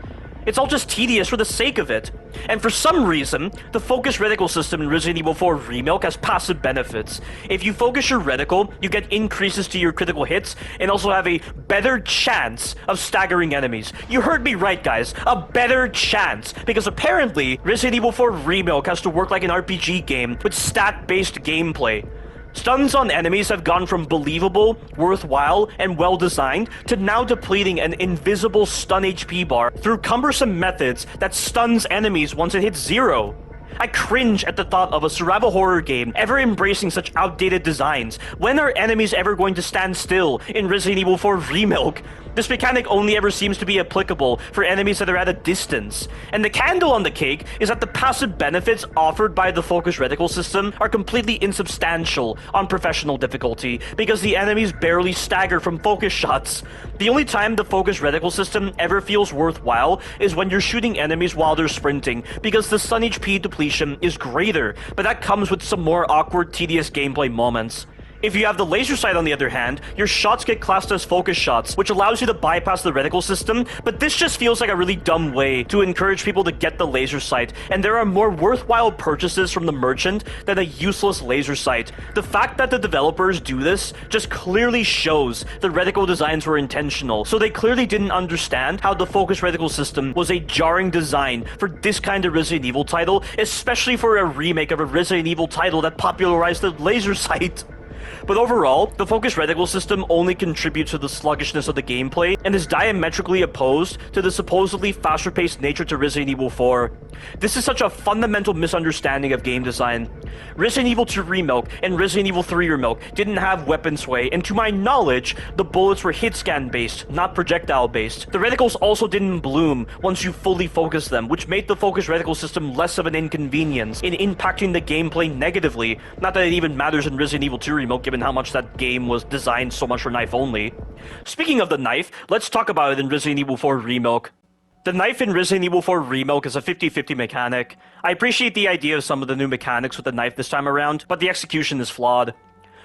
It's all just tedious for the sake of it. And for some reason, the focus reticle system in Resident Evil 4 Remilk has passive benefits. If you focus your reticle, you get increases to your critical hits and also have a better chance of staggering enemies. You heard me right, guys. A better chance. Because apparently, Resident Evil 4 Remilk has to work like an RPG game with stat-based gameplay. Stuns on enemies have gone from believable, worthwhile, and well-designed to now depleting an invisible stun HP bar through cumbersome methods that stuns enemies once it hits 0. I cringe at the thought of a survival horror game ever embracing such outdated designs. When are enemies ever going to stand still in Resident Evil 4 Remilk? This mechanic only ever seems to be applicable for enemies that are at a distance. And the candle on the cake is that the passive benefits offered by the focus reticle system are completely insubstantial on professional difficulty because the enemies barely stagger from focus shots. The only time the focus reticle system ever feels worthwhile is when you're shooting enemies while they're sprinting because the stun HP depletion is greater, but that comes with some more awkward, tedious gameplay moments. If you have the laser sight on the other hand, your shots get classed as focus shots, which allows you to bypass the reticle system, but this just feels like a really dumb way to encourage people to get the laser sight, and there are more worthwhile purchases from the merchant than a useless laser sight. The fact that the developers do this just clearly shows the reticle designs were intentional, so they clearly didn't understand how the focus reticle system was a jarring design for this kind of Resident Evil title, especially for a remake of a Resident Evil title that popularized the laser sight. But overall, the focus reticle system only contributes to the sluggishness of the gameplay and is diametrically opposed to the supposedly faster-paced nature to Resident Evil 4. This is such a fundamental misunderstanding of game design. Resident Evil 2 Remilk and Resident Evil 3 Remilk didn't have weapon sway, and to my knowledge, the bullets were hit-scan based, not projectile based. The reticles also didn't bloom once you fully focused them, which made the focus reticle system less of an inconvenience in impacting the gameplay negatively. Not that it even matters in Resident Evil 2 Remilk, given how much that game was designed so much for knife only. Speaking of the knife, let's talk about it in Resident Evil 4 Remilk. The knife in Resident Evil 4 Remilk is a 50-50 mechanic. I appreciate the idea of some of the new mechanics with the knife this time around, but the execution is flawed.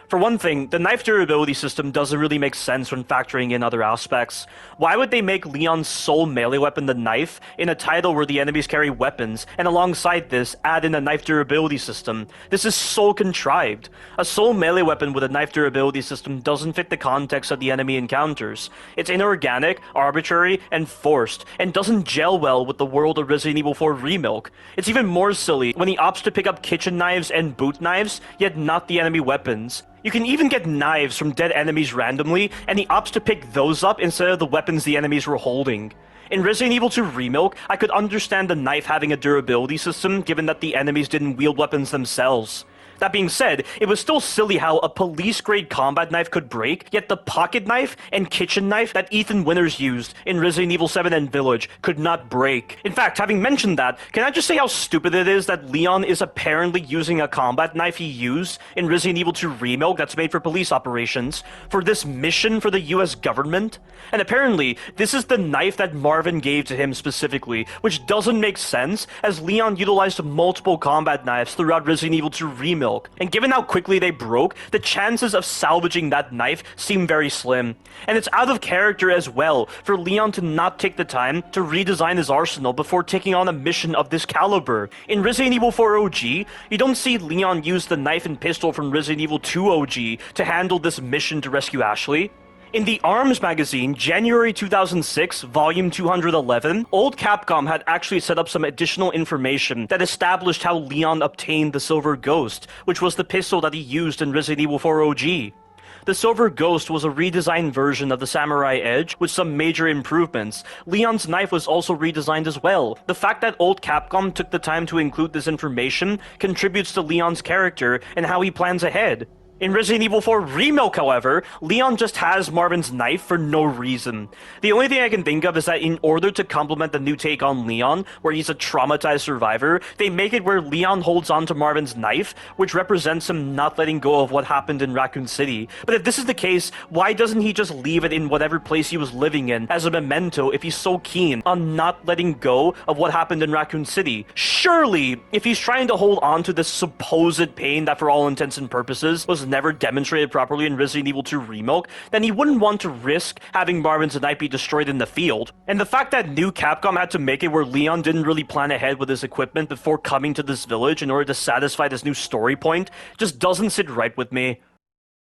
For one thing, the knife durability system doesn't really make sense when factoring in other aspects. Why would they make Leon's sole melee weapon the knife in a title where the enemies carry weapons, and alongside this, add in a knife durability system? This is so contrived. A sole melee weapon with a knife durability system doesn't fit the context of the enemy encounters. It's inorganic, arbitrary, and forced, and doesn't gel well with the world of Resident Evil 4 Remilk. It's even more silly when he opts to pick up kitchen knives and boot knives, yet not the enemy weapons. You can even get knives from dead enemies randomly, and he opts to pick those up instead of the weapons the enemies were holding. In Resident Evil 2 Remilk, I could understand the knife having a durability system given that the enemies didn't wield weapons themselves. That being said, it was still silly how a police-grade combat knife could break, yet the pocket knife and kitchen knife that Ethan Winters used in Resident Evil 7 and Village could not break. In fact, having mentioned that, can I just say how stupid it is that Leon is apparently using a combat knife he used in Resident Evil 2 Remilk that's made for police operations for this mission for the US government? And apparently, this is the knife that Marvin gave to him specifically, which doesn't make sense as Leon utilized multiple combat knives throughout Resident Evil 2 Remilk Remilk, and given how quickly they broke, the chances of salvaging that knife seem very slim. And it's out of character as well for Leon to not take the time to redesign his arsenal before taking on a mission of this caliber. In Resident Evil 4 OG, you don't see Leon use the knife and pistol from Resident Evil 2 OG to handle this mission to rescue Ashley. In the ARMS magazine, January 2006, volume 211, old Capcom had actually set up some additional information that established how Leon obtained the Silver Ghost, which was the pistol that he used in Resident Evil 4 OG. The Silver Ghost was a redesigned version of the Samurai Edge with some major improvements. Leon's knife was also redesigned as well. The fact that old Capcom took the time to include this information contributes to Leon's character and how he plans ahead. In Resident Evil 4 Remilk, however, Leon just has Marvin's knife for no reason. The only thing I can think of is that in order to complement the new take on Leon, where he's a traumatized survivor, they make it where Leon holds on to Marvin's knife, which represents him not letting go of what happened in Raccoon City. But if this is the case, why doesn't he just leave it in whatever place he was living in as a memento if he's so keen on not letting go of what happened in Raccoon City? Surely, if he's trying to hold on to this supposed pain that for all intents and purposes was never demonstrated properly in Resident Evil 2 Remilk, then he wouldn't want to risk having Marvin's knife be destroyed in the field. And the fact that new Capcom had to make it where Leon didn't really plan ahead with his equipment before coming to this village in order to satisfy this new story point just doesn't sit right with me.